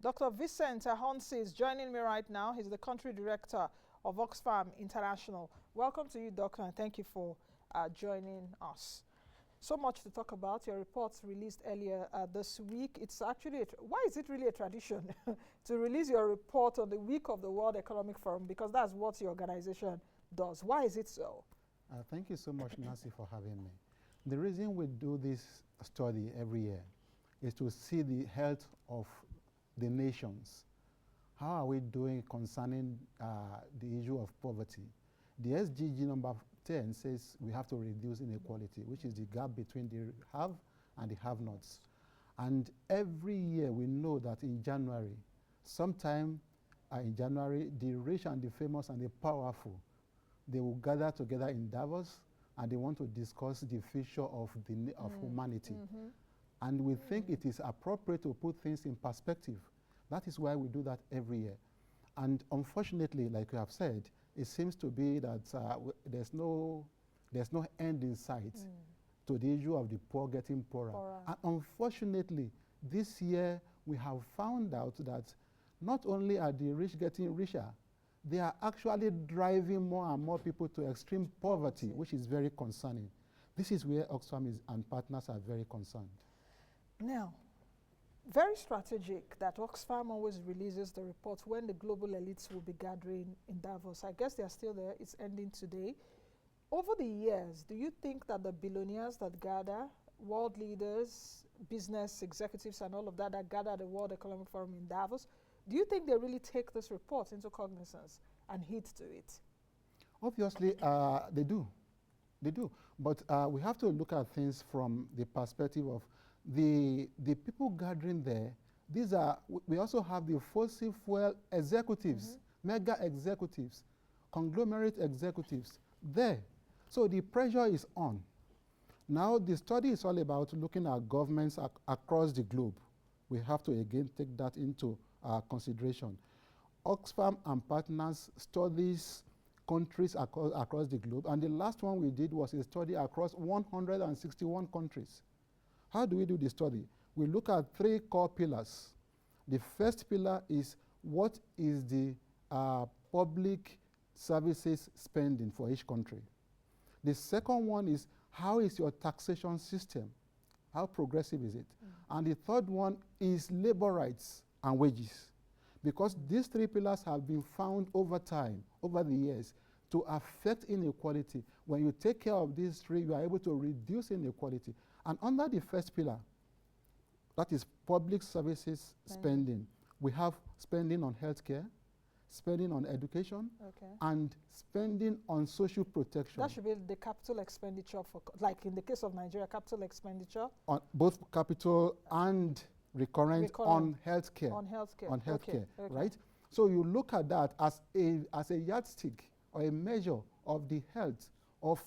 Dr. Vincent Afonsi is joining me right now. He's the country director of Oxfam International. Welcome to you, Doctor, and thank you for joining us. So much to talk about. Your reports released earlier this week. It's actually, why is it really a tradition to release your report on the week of the World Economic Forum? Because that's what your organization does. Why is it so? Thank you so much, Nancy, for having me. The reason we do this study every year is to see the health of the nations. How are we doing concerning the issue of poverty? The SDG number 10 says we have to reduce inequality, which is the gap between the have and the have-nots. And every year we know that in January, sometime in January, the rich and the famous and the powerful, they will gather together in Davos and they want to discuss the future of humanity. Mm-hmm. And we think it is appropriate to put things in perspective. That is why we do that every year. And unfortunately, like you have said, it seems to be that there's no end in sight to the issue of the poor getting poorer. And unfortunately, this year we have found out that not only are the rich getting richer, they are actually driving more and more people to extreme poverty, which is very concerning. This is where Oxfam and partners are very concerned. Now, very strategic that Oxfam always releases the reports when the global elites will be gathering in Davos. I guess they are still there. It's ending today. Over the years, do you think that the billionaires that gather, world leaders, business executives and all of that gather at the World Economic Forum in Davos, do you think they really take this report into cognizance and heed to it? Obviously, they do. They do. But we have to look at things from the perspective of the people gathering there. These are, we also have the fossil fuel executives, mega executives, conglomerate executives there. So the pressure is on. Now the study is all about looking at governments across the globe. We have to again take that into consideration. Oxfam and partners studies countries across the globe, and the last one we did was a study across 161 countries. How do we do the study? We look at three core pillars. The first pillar is what is the public services spending for each country. The second one is how is your taxation system? How progressive is it? And the third one is labor rights and wages. Because these three pillars have been found over time, over the years, to affect inequality. When you take care of these three, you are able to reduce inequality. And under the first pillar, that is public services spending, we have spending on healthcare, spending on education, and spending on social protection. That should be the capital expenditure, for, like in the case of Nigeria, capital expenditure? On both capital and recurrent on healthcare. On healthcare. On healthcare, right? So you look at that as a yardstick or a measure of the health of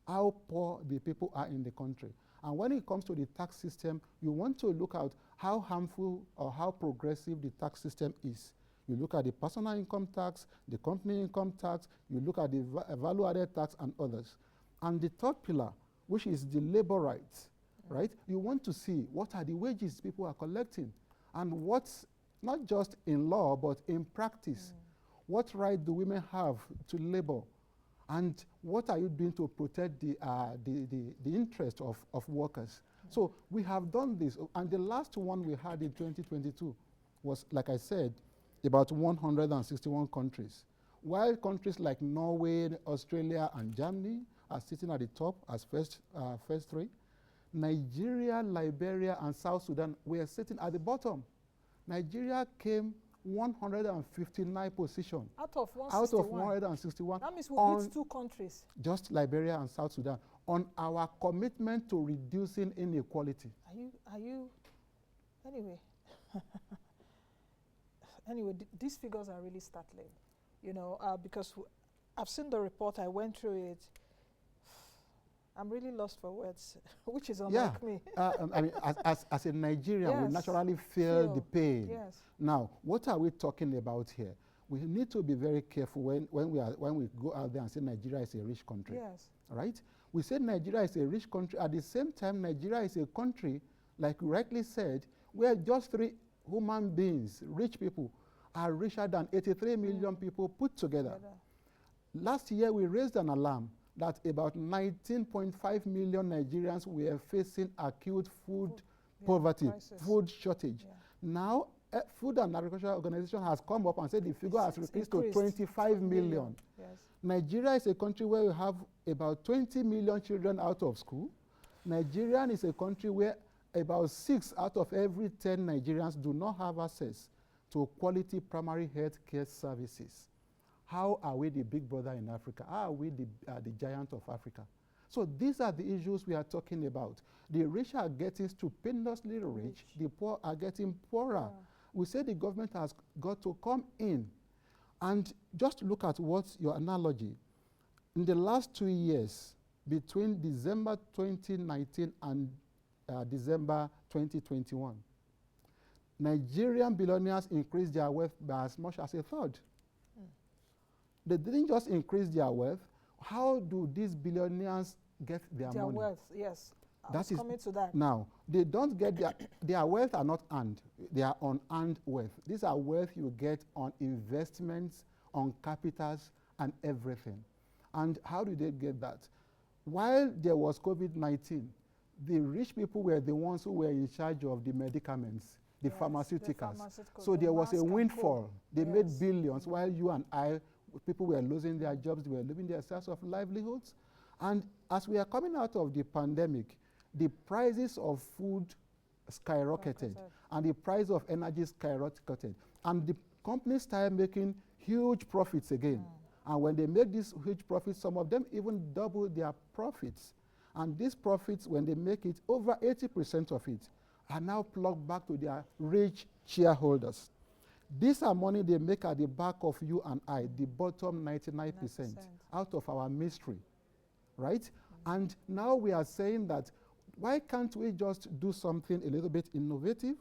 how poor the people are in the country. And when it comes to the tax system, you want to look at how harmful or how progressive the tax system is. You look at the personal income tax, the company income tax, you look at the value-added tax and others. And the third pillar, which is the labor rights, right? You want to see what are the wages people are collecting and what's not just in law, but in practice. What right do women have to labor? And what are you doing to protect the interest of workers? So we have done this. And the last one we had in 2022 was, like I said, about 161 countries. While countries like Norway, Australia, and Germany are sitting at the top as first three, Nigeria, Liberia, and South Sudan were sitting at the bottom. Nigeria came 159 position. Out of 161? Out of 161. That means we beat two countries. Just Liberia and South Sudan on our commitment to reducing inequality. Anyway. Anyway, these figures are really startling, you know, because I've seen the report, I went through it. I'm really lost for words, which is unlike me. I mean, as a Nigerian, we naturally feel the pain. Yes. Now, what are we talking about here? We need to be very careful when we go out there and say Nigeria is a rich country. Yes. Right? We say Nigeria is a rich country. At the same time, Nigeria is a country, like you rightly said, where just three human beings, rich people, are richer than 83 million people put together. Last year, we raised an alarm that about 19.5 million Nigerians were facing acute food poverty, crisis. food shortage. Now, Food and Agriculture Organization has come up and said the figure has increased to 25 million. Yes. Nigeria is a country where we have about 20 million children out of school. Nigeria is a country where about 6 out of every 10 Nigerians do not have access to quality primary health care services. How are we the big brother in Africa? How are we the giant of Africa? So these are the issues we are talking about. The rich are getting stupendously rich. The poor are getting poorer. We say the government has got to come in and just look at what's your analogy. In the last 2 years, between December 2019 and December 2021, Nigerian billionaires increased their wealth by as much as a third. They didn't just increase their wealth. How do these billionaires get their money? Wealth, yes. That is coming to that. Now, they don't get their wealth are not earned. They are unearned wealth. These are wealth you get on investments, on capitals, and everything. And how do they get that? While there was COVID-19, the rich people were the ones who were in charge of the medicaments, the pharmaceuticals. So there was a windfall. They made billions while you and I, people were losing their jobs, they were losing their source of livelihoods. And as we are coming out of the pandemic, the prices of food skyrocketed and the price of energy skyrocketed. And the companies started making huge profits again. And when they make these huge profits, some of them even double their profits. And these profits, when they make it, over 80% of it are now plugged back to their rich shareholders. These are money they make at the back of you and I, the bottom 99% out of our mystery, right? And now we are saying that, why can't we just do something a little bit innovative,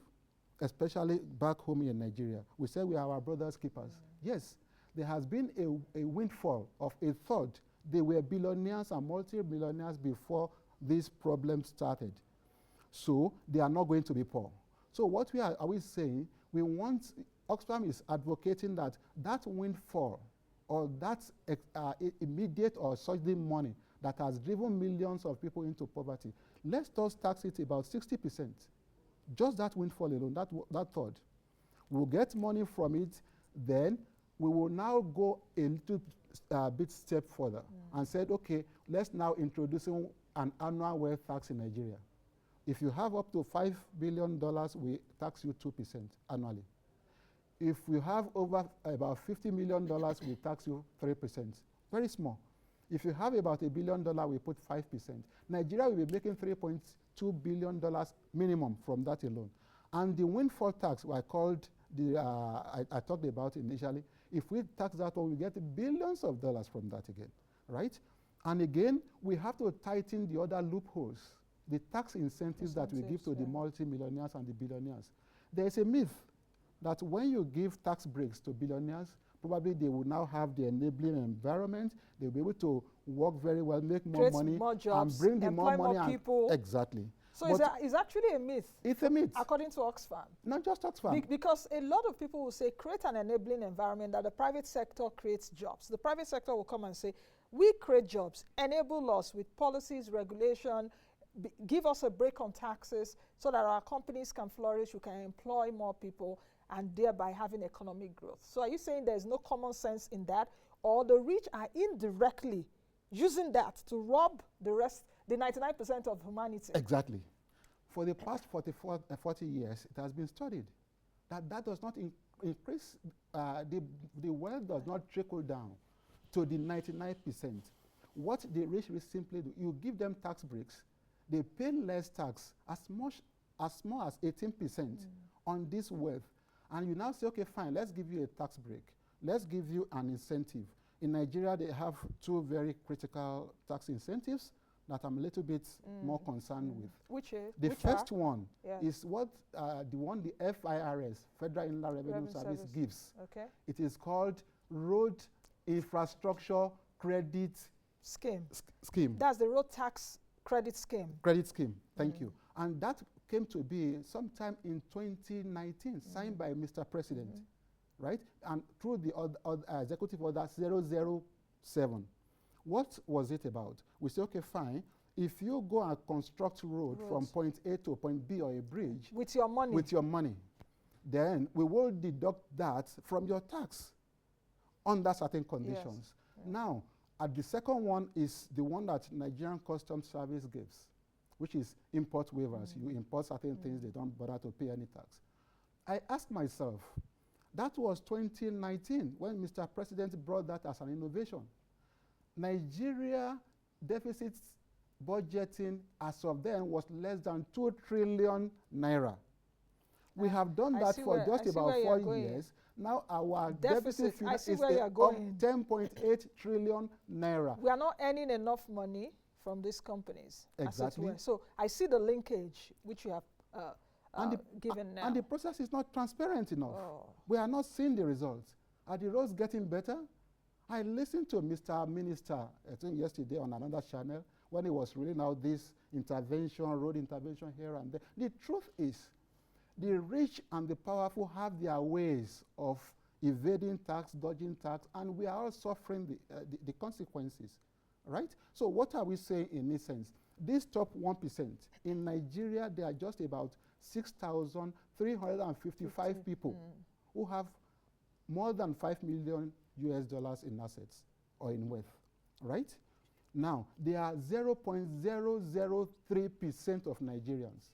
especially back home in Nigeria? We say we are our brother's keepers. Yes, there has been a windfall of a third. They were billionaires and multi-billionaires before this problem started. So they are not going to be poor. So what are we saying? We want, Oxfam is advocating that that windfall or that immediate or sudden money that has driven millions of people into poverty, let's just tax it about 60%. Just that windfall alone, that third. We'll get money from it, then we will now go a little bit step further and said, okay, let's now introduce an annual wealth tax in Nigeria. If you have up to $5 billion, we tax you 2% annually. If you have over about $50 million, we tax you 3%. Very small. If you have about $1 billion, we put 5%. Nigeria will be making $3.2 billion minimum from that alone. And the windfall tax, I talked about initially, if we tax that one, we get billions of dollars from that again, right? And again, we have to tighten the other loopholes, the tax incentives that we give to the multi-millionaires and the billionaires. There is a myth that when you give tax breaks to billionaires, probably they will now have the enabling environment, they'll be able to work very well, make more money, more jobs, and bring the more money. More people. Exactly. So it's actually a myth. It's a myth. According to Oxfam. Not just Oxfam. Because a lot of people will say, create an enabling environment that the private sector creates jobs. The private sector will come and say, we create jobs, enable us with policies, regulation, give us a break on taxes so that our companies can flourish, we can employ more people, and thereby having economic growth. So are you saying there's no common sense in that? Or the rich are indirectly using that to rob the rest, the 99% of humanity? Exactly. For the past 40 years, it has been studied that does not increase, the wealth does not trickle down to the 99%. What the rich simply do, you give them tax breaks, they pay less tax, as small as 18% on this wealth. And you now say, okay, fine, let's give you a tax break. Let's give you an incentive. In Nigeria, they have two very critical tax incentives that I'm a little bit more concerned with. Which first one is what the FIRS, Federal Inland Revenue Service, gives. Okay. It is called Road Infrastructure Credit Scheme. Scheme. That's the road tax credit scheme. Credit scheme, thank you. And that came to be sometime in 2019, signed by Mr. President, right? And through the executive order 007. What was it about? We say, okay, fine. If you go and construct road from point A to point B or a bridge with your money, then we will deduct that from your tax under certain conditions. Yes. Now, the second one is the one that Nigerian Customs Service gives, which is import waivers. You import certain things, they don't bother to pay any tax. I asked myself, that was 2019 when Mr. President brought that as an innovation. Nigeria deficit budgeting as of then was less than 2 trillion naira. We have done that for just about 4 years. Now our deficit is 10.8 trillion naira. We are not earning enough money from these companies. Exactly. So I see the linkage which you have given now. And the process is not transparent enough. Oh. We are not seeing the results. Are the roads getting better? I listened to Mr. Minister, I think yesterday on another channel, when he was reading out this intervention, road intervention here and there. The truth is, the rich and the powerful have their ways of evading tax, dodging tax, and we are all suffering the consequences, right? So what are we saying in essence? This top 1%, in Nigeria, there are just about 6,355 people who have more than $5 million in assets or in wealth, right? Now, they are 0.003% of Nigerians.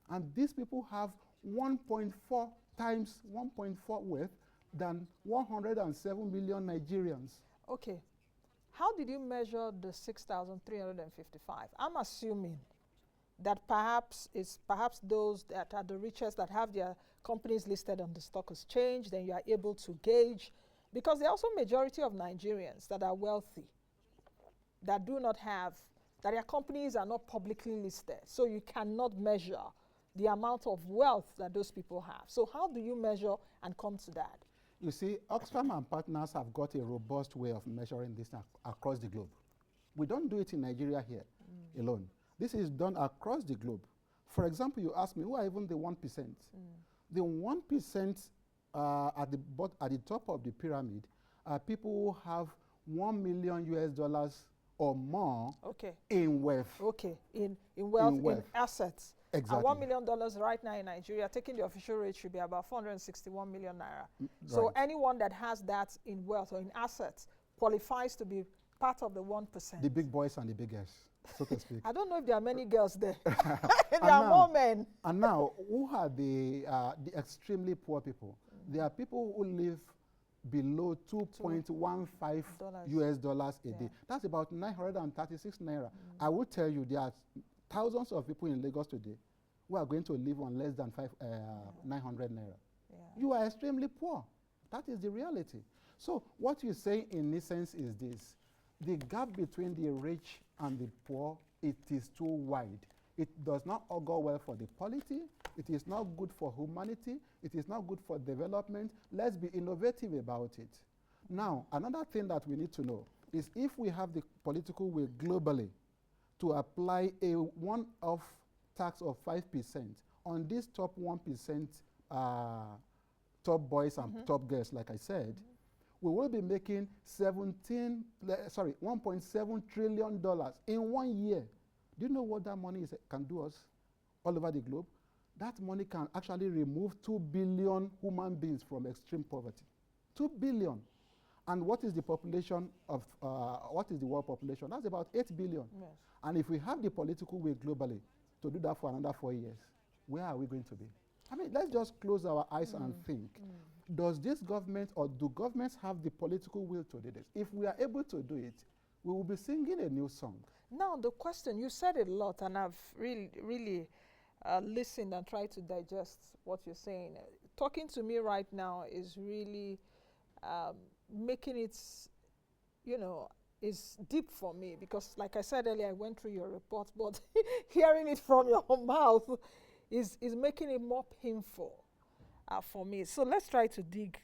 And these people have 1.4 times 1.4 wealth than 107 million Nigerians. Okay. How did you measure the 6,355? I'm assuming that perhaps those that are the richest that have their companies listed on the stock exchange, then you are able to gauge, because there are also majority of Nigerians that are wealthy, that do not have, that their companies are not publicly listed. So you cannot measure the amount of wealth that those people have. So how do you measure and come to that? You see, Oxfam and partners have got a robust way of measuring this across the globe. We don't do it in Nigeria here alone. This is done across the globe. For example, you ask me, who are even the 1%? The 1% at the top of the pyramid are people who have $1 million or more in wealth. Okay, in wealth, in assets. Exactly. And $1 million right now in Nigeria, taking the official rate, should be about 461 million naira. So anyone that has that in wealth or in assets qualifies to be part of the 1%. The big boys and the big girls, so to speak. I don't know if there are many girls there. There are more men. And now, who are the extremely poor people? There are people who live below $2.15 a day. That's about 936 naira. I will tell you, there are thousands of people in Lagos today who are going to live on less than 900 naira. Yeah. You are extremely poor. That is the reality. So what you say in essence is this: the gap between the rich and the poor, it is too wide. It does not augur well for the polity. It is not good for humanity. It is not good for development. Let's be innovative about it. Now, another thing that we need to know is if we have the political will globally to apply a one-off tax of 5% on these top 1% top boys and top girls, like I said, we will be making $1.7 trillion in 1 year. Do you know what that money can do us all over the globe? That money can actually remove 2 billion human beings from extreme poverty. 2 billion. And what is the population of, what is the world population? That's about 8 billion. Yes. And if we have the political will globally to do that for another 4 years, where are we going to be? I mean, let's just close our eyes and think. Does this government or do governments have the political will to do this? If we are able to do it, we will be singing a new song. Now, the question, you said it a lot, and I've really listened and tried to digest what you're saying. Talking to me right now is really making it, is deep for me, because like I said earlier, I went through your report, but hearing it from your mouth is making it more painful for me. So let's try to dig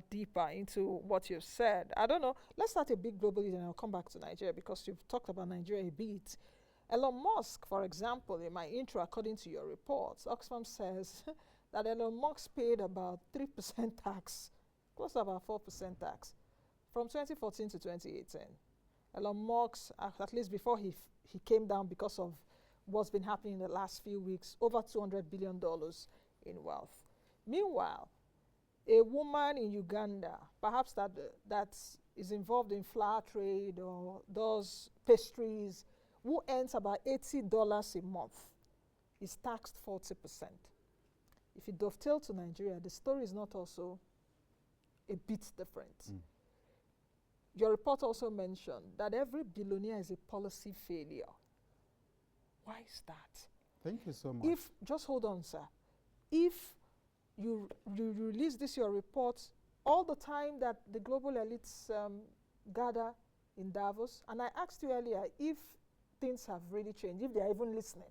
deeper into what you've said. I don't know, let's start a bit globally, then I'll come back to Nigeria, because you've talked about Nigeria a bit. Elon Musk, for example, in my intro, according to your reports, Oxfam says that Elon Musk paid about 3% tax, close to about 4% tax, from 2014 to 2018. Elon Musk, at least before he came down because of what's been happening in the last few weeks, over $200 billion in wealth. Meanwhile, a woman in Uganda, perhaps that is involved in flower trade or does pastries, who earns about $80 a month, is taxed 40%. If you dovetail to Nigeria, the story is not also a bit different. Mm. Your report also mentioned that every billionaire is a policy failure. Why is that? Thank you so much. If, just hold on, sir. If you release this, your report, all the time that the global elites gather in Davos, and I asked you earlier if things have really changed, if they are even listening.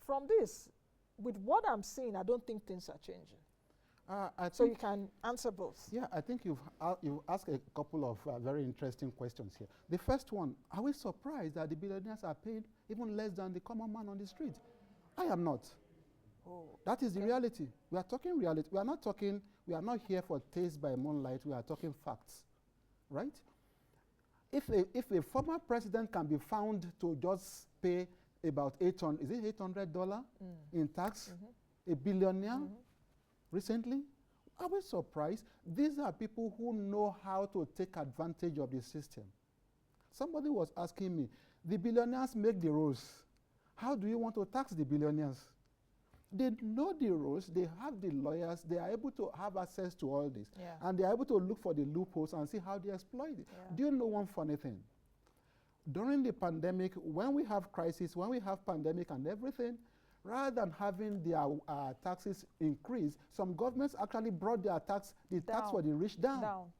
From this, with what I'm seeing, I don't think things are changing. So you can answer both. Yeah, I think you've asked a couple of very interesting questions here. The first one, are we surprised that the billionaires are paid even less than the common man on the street? I am not. Oh, that is the reality. We are talking reality. We are not here for taste by moonlight. We are talking facts, right? If a former president can be found to just pay about $800 in tax, a billionaire recently, are we surprised? These are people who know how to take advantage of the system. Somebody was asking me, the billionaires make the rules. How do you want to tax the billionaires? They know the rules, they have the lawyers, they are able to have access to all this. Yeah. And they are able to look for the loopholes and see how they exploit it. Yeah. Do you know one funny thing? During the pandemic, when we have crisis, when we have pandemic and everything, rather than having their taxes increase, some governments actually brought their tax for the rich down.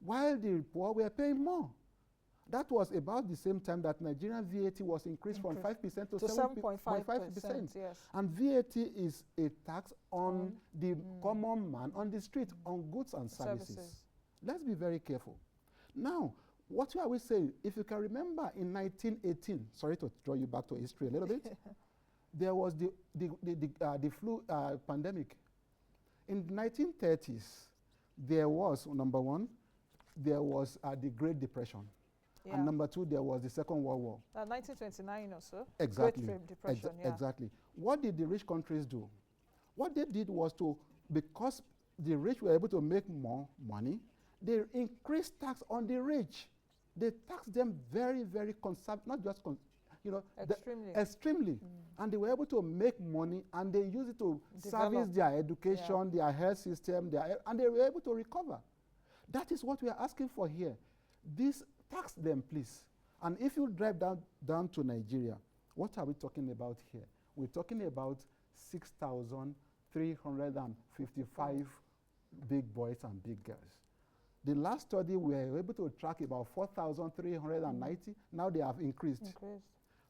While the poor were paying more. That was about the same time that Nigerian VAT was increased from 5% to 7.5%. Yes. And VAT is a tax on the common man on the street, on goods and services. Let's be very careful. Now, what are we saying? If you can remember in 1918, sorry to draw you back to history a little bit, there was the flu pandemic. In the 1930s, there was, number one, there was the Great Depression. Yeah. And number two, there was the Second World War. 1929 or so. Exactly. Great Depression, Exactly. What did the rich countries do? What they did was because the rich were able to make more money, they increased tax on the rich. They taxed them very, very not just, extremely. And they were able to make money, and they used it to service their education, their health system, and they were able to recover. That is what we are asking for here. Tax them, please. And if you drive down to Nigeria, what are we talking about here? We're talking about 6,355 big boys and big girls. The last study, we were able to track about 4,390. Now they have increased.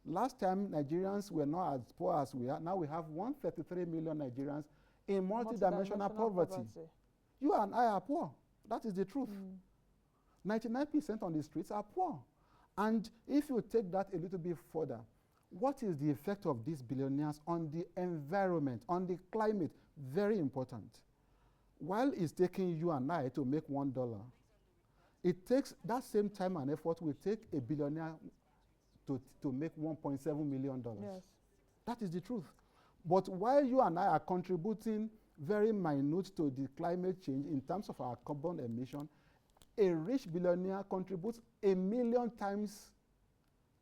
Last time, Nigerians were not as poor as we are. Now we have 133 million Nigerians in multidimensional poverty. You and I are poor. That is the truth. 99% on the streets are poor. And if you take that a little bit further, what is the effect of these billionaires on the environment, on the climate? Very important. While it's taking you and I to make $1, it takes that same time and effort will take a billionaire to make $1.7 million. Yes. That is the truth. But while you and I are contributing very minute to the climate change in terms of our carbon emission, a rich billionaire contributes 1 million times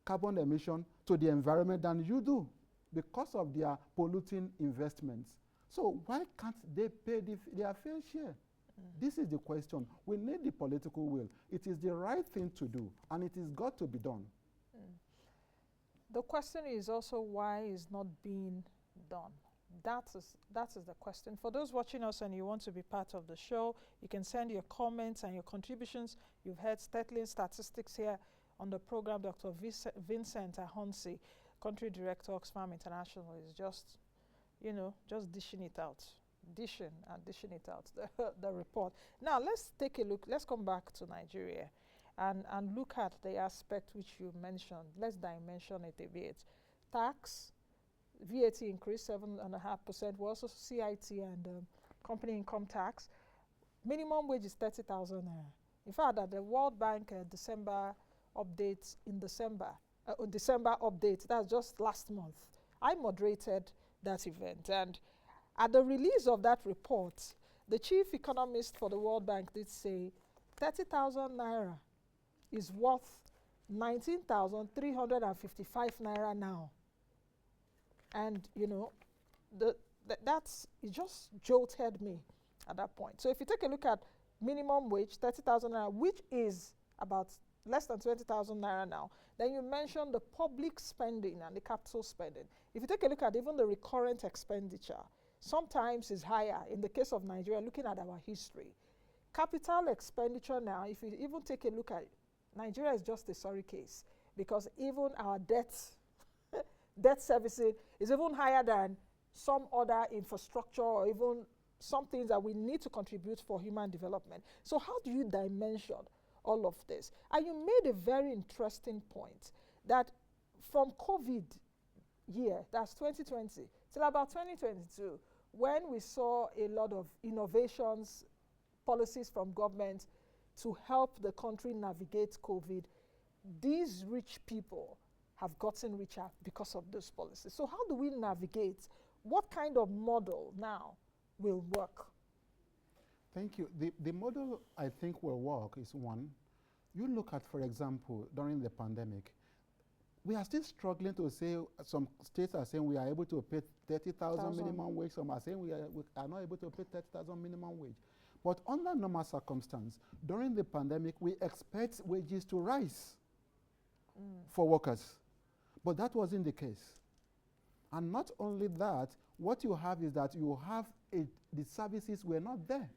carbon emission to the environment than you do because of their polluting investments. So why can't they pay their fair share? This is the question. We need the political will. It is the right thing to do, and it has got to be done. The question is also why it's not being done. That is the question. For those watching us and you want to be part of the show, you can send your comments and your contributions. You've heard startling statistics here on the program. Dr. Vincent Afonsi, Country Director, Oxfam International, is just dishing it out. Dishing it out, the report. Now, let's take a look. Let's come back to Nigeria and look at the aspect which you mentioned. Let's dimension it a bit. tax, VAT increased 7.5%. We also CIT and company income tax. Minimum wage is 30,000 naira. In fact, at the World Bank December updates in December update, that's just last month, I moderated that event. And at the release of that report, the chief economist for the World Bank did say 30,000 naira is worth 19,355 naira now. And, you know, it just jolted me at that point. So if you take a look at minimum wage, 30,000 naira, which is about less than 20,000 naira now, then you mentioned the public spending and the capital spending. If you take a look at even the recurrent expenditure, sometimes is higher. In the case of Nigeria, looking at our history, capital expenditure now, if you even take a look at it, Nigeria is just a sorry case, because even our debt servicing is even higher than some other infrastructure or even some things that we need to contribute for human development. So how do you dimension all of this? And you made a very interesting point that from COVID year, that's 2020, till about 2022, when we saw a lot of innovations, policies from government to help the country navigate COVID, these rich people have gotten richer because of those policies. So how do we navigate? What kind of model now will work? Thank you. The model I think will work is one. You look at, for example, during the pandemic, we are still struggling to say, some states are saying we are able to pay 30,000 minimum wage, some are saying we are not able to pay 30,000 minimum wage. But under normal circumstance, during the pandemic, we expect wages to rise for workers. But that wasn't the case. And not only that, what you have is that you have the services were not there.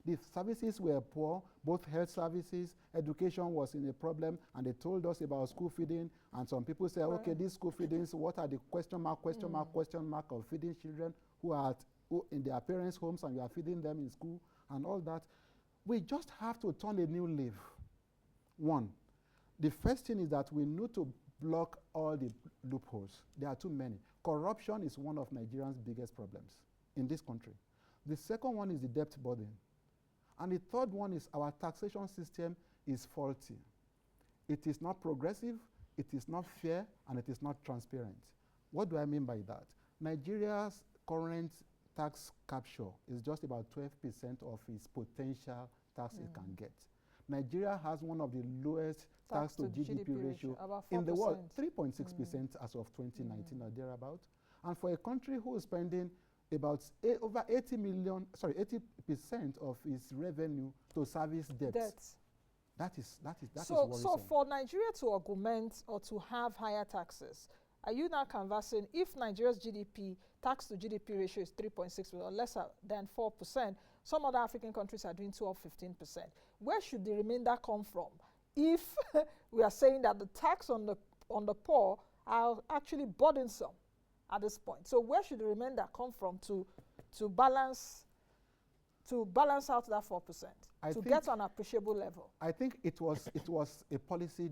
The services were poor, both health services, education was in a problem, and they told us about school feeding, and some people say, okay, these school feedings, what are the question mark of feeding children who are in their parents' homes and you are feeding them in school and all that. We just have to turn a new leaf. One, the first thing is that we need to block all the loopholes. There are too many. Corruption is one of Nigerians' biggest problems in this country. The second one is the debt burden. And the third one is our taxation system is faulty. It is not progressive, it is not fair, and it is not transparent. What do I mean by that? Nigeria's current tax capture is just about 12% of its potential tax it can get. Nigeria has one of the lowest tax to GDP ratio in the world, 3.6% as of 2019 or thereabout. And for a country who is spending about over 80% of its revenue to service debts. That is worrisome. So for Nigeria to augment or to have higher taxes, are you now canvassing if Nigeria's GDP, tax to GDP ratio is 3.6% or less than 4%, some other African countries are doing 12, 15%. Where should the remainder come from? If we are saying that the tax on the poor are actually burdensome at this point. So where should the remainder come from to balance out that 4%, to get an appreciable level? I think it was a policy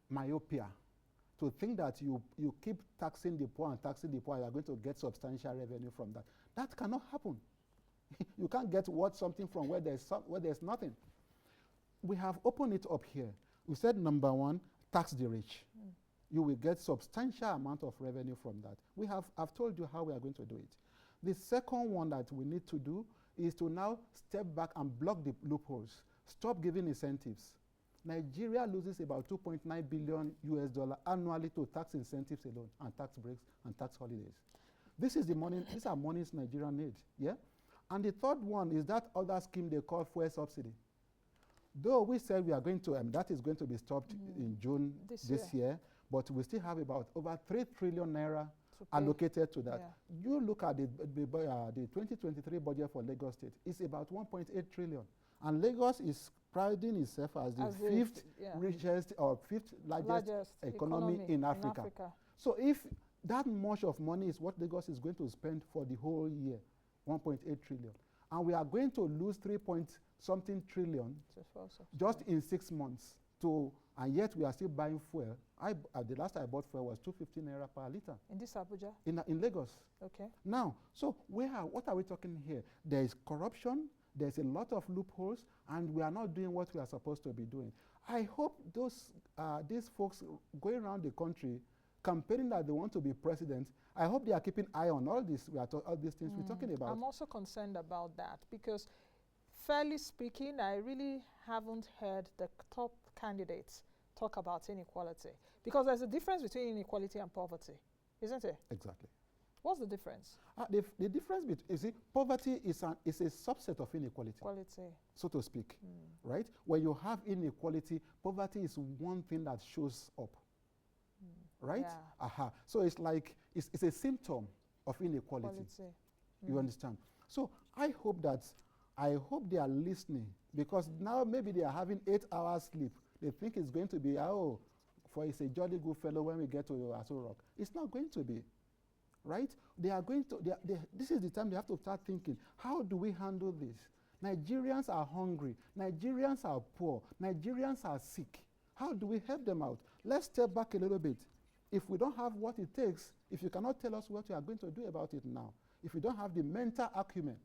myopia to think that you keep taxing the poor and taxing the poor, you are going to get substantial revenue from that. That cannot happen. You can't get something from where there's nothing. We have opened it up here. We said number one, tax the rich. You will get substantial amount of revenue from that. I've told you how we are going to do it. The second one that we need to do is to now step back and block the loopholes. Stop giving incentives. Nigeria loses about $2.9 billion annually to tax incentives alone, and tax breaks and tax holidays. This is the money, these are monies Nigeria need, yeah? And the third one is that other scheme they call fuel subsidy. Though we said we are going to, that is going to be stopped in June this year, but we still have about over 3 trillion naira allocated to that. Yeah. You look at the 2023 budget for Lagos State, it's about 1.8 trillion. And Lagos is priding itself as the fifth richest or fifth largest economy in Africa. So if that much of money is what Lagos is going to spend for the whole year, 1.8 trillion, and we are going to lose 3 point something trillion just in 6 months and yet we are still buying fuel. The last I bought fuel was 250 naira per liter. In this Abuja? In Lagos. Okay. Now, so what are we talking here? There is corruption, there's a lot of loopholes, and we are not doing what we are supposed to be doing. I hope these folks going around the country campaigning that they want to be president, I hope they are keeping eye on all these things we're talking about. I'm also concerned about that because, fairly speaking, I really haven't heard the top candidates talk about inequality, because there's a difference between inequality and poverty, isn't it? Exactly. What's the difference? The difference between, you see, poverty is a subset of inequality. Equality. So to speak, right? When you have inequality, poverty is one thing that shows up, right? Yeah. So it's like, it's a symptom of inequality. You understand? So I hope they are listening, because now maybe they are having 8 hours sleep. They think it's going to be, it's a jolly good fellow when we get to Aso Rock. It's not going to be. Right? They are going to, this is the time they have to start thinking, how do we handle this? Nigerians are hungry. Nigerians are poor. Nigerians are sick. How do we help them out? Let's step back a little bit. If we don't have what it takes, if you cannot tell us what you are going to do about it now, if you don't have the mental acumen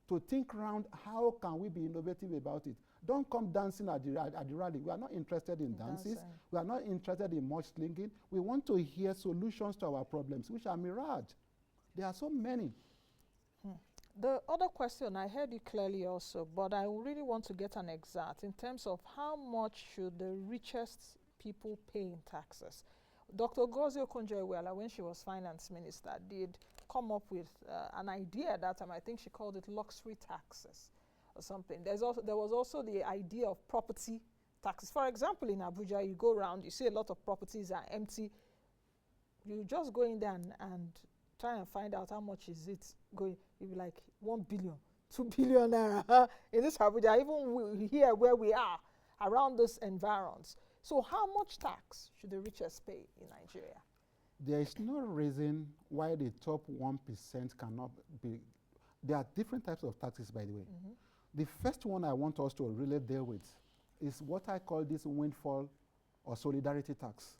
to think around how can we be innovative about it, don't come dancing at the rally. We are not interested in dances. We are not interested in much slinging. We want to hear solutions to our problems, which are myriad. There are so many. The other question, I heard you clearly also, but I really want to get an exact in terms of how much should the richest people pay in taxes. Dr. Ngozi Okonjo-Iweala, when she was finance minister, did come up with an idea at that time. I think she called it luxury taxes or something. There was also the idea of property taxes. For example, in Abuja, you go around, you see a lot of properties are empty. You just go in there and try and find out how much is it going. You'll be like 1 billion, 2 billion naira in this Abuja, even here where we are, around those environs. So how much tax should the richest pay in Nigeria? There is no reason why the top 1% cannot be. There are different types of taxes, by the way. The first one I want us to really deal with is what I call this windfall or solidarity tax.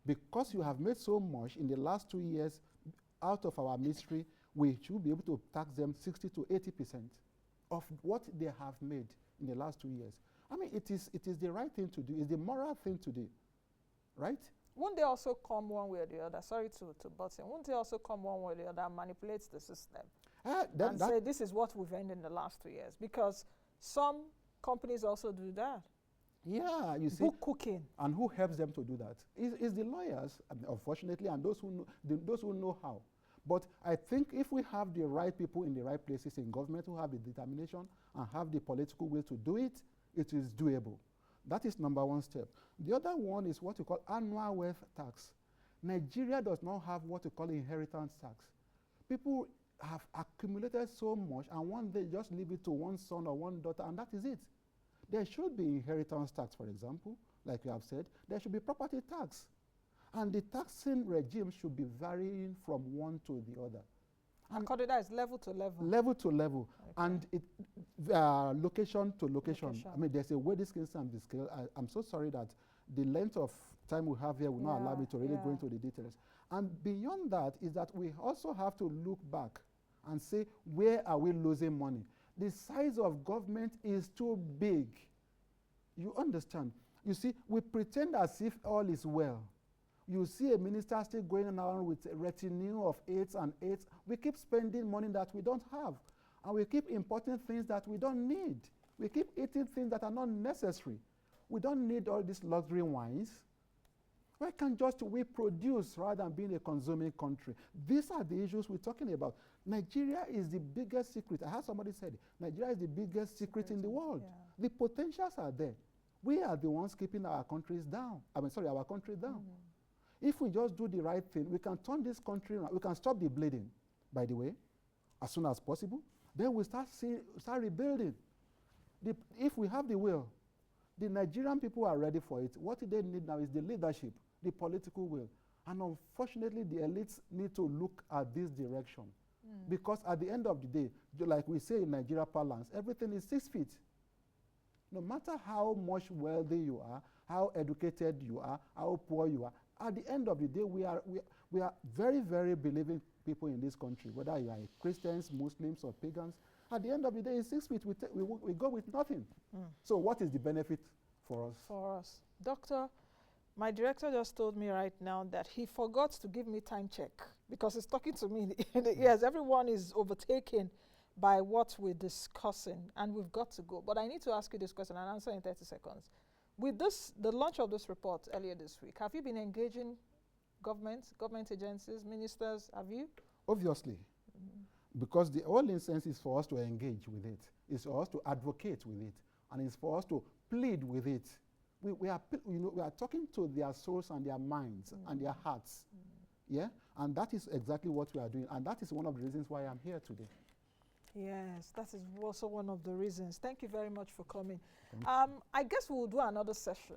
Because you have made so much in the last 2 years out of our ministry, we should be able to tax them 60 to 80% of what they have made in the last 2 years. I mean, it is the right thing to do. It's the moral thing to do, right? Won't they also come one way or the other? Sorry to butt in. Won't they also come one way or the other and manipulate the system and say this is what we've earned in the last 2 years? Because some companies also do that. Yeah, you see. Book cooking. And who helps them to do that? Is the lawyers, unfortunately, and those who know how. But I think if we have the right people in the right places in government who have the determination and have the political will to do it, it is doable. That is number one step. The other one is what you call annual wealth tax. Nigeria does not have what you call inheritance tax. People have accumulated so much and one day just leave it to one son or one daughter, and that is it. There should be inheritance tax, for example, like you have said. There should be property tax. And the taxing regime should be varying from one to the other. According to that, it's level to level. Level to level. Okay. And it, location to location. I mean, there's a way this can stand the scale. I'm so sorry that the length of time we have here will not allow me to really go into the details. And beyond that is that we also have to look back and say, where are we losing money? The size of government is too big. You understand? You see, we pretend as if all is well. You see a minister still going around with a retinue of 8s and 8s. We keep spending money that we don't have. And we keep importing things that we don't need. We keep eating things that are not necessary. We don't need all these luxury wines. Why can't we produce rather than being a consuming country? These are the issues we're talking about. Nigeria is the biggest secret. I heard somebody said, Nigeria is the biggest secret in the world. Yeah. The potentials are there. We are the ones keeping our countries down. Our country down. If we just do the right thing, we can turn this country around. We can stop the bleeding, by the way, as soon as possible. Then we start rebuilding. If we have the will, the Nigerian people are ready for it. What they need now is the leadership, the political will. And unfortunately, the elites need to look at this direction. Because at the end of the day, like we say in Nigeria parlance, everything is 6 feet. No matter how much wealthy you are, how educated you are, how poor you are. At the end of the day, we are very, very believing people in this country, whether you are Christians, Muslims, or pagans. At the end of the day, in 6 feet, we go with nothing. So what is the benefit for us? For us. Doctor, my director just told me right now that he forgot to give me time check because he's talking to me in the ears. Everyone is overtaken by what we're discussing, and we've got to go. But I need to ask you this question and answer in 30 seconds. With this, the launch of this report earlier this week, have you been engaging government agencies, ministers? Have you? Obviously, because the whole instance is for us to engage with it. It's for us to advocate with it, and it's for us to plead with it. We are talking to their souls and their minds and their hearts. Yeah, and that is exactly what we are doing, and that is one of the reasons why I'm here today. Yes, that is also one of the reasons. Thank you very much for coming. I guess we'll do another session.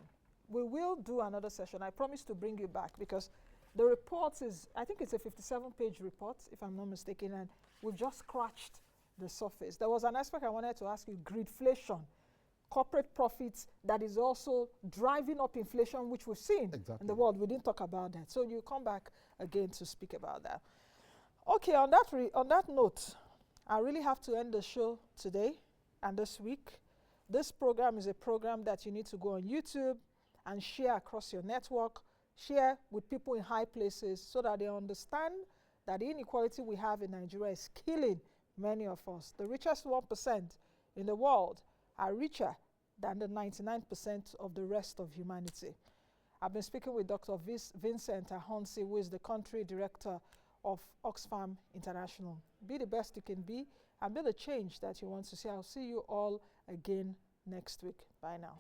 We will do another session. I promise to bring you back because the report is, I think it's a 57-page report, if I'm not mistaken, and we've just scratched the surface. There was an aspect I wanted to ask you, greedflation, corporate profits that is also driving up inflation, which we've seen in the world. We didn't talk about that. So you come back again to speak about that. Okay, on that note, I really have to end the show today and this week. This program is a program that you need to go on YouTube and share across your network, share with people in high places so that they understand that the inequality we have in Nigeria is killing many of us. The richest 1% in the world are richer than the 99% of the rest of humanity. I've been speaking with Dr. Vincent Afonsi, who is the country director of Oxfam International. Be the best you can be and be the change that you want to see. I'll see you all again next week. Bye now.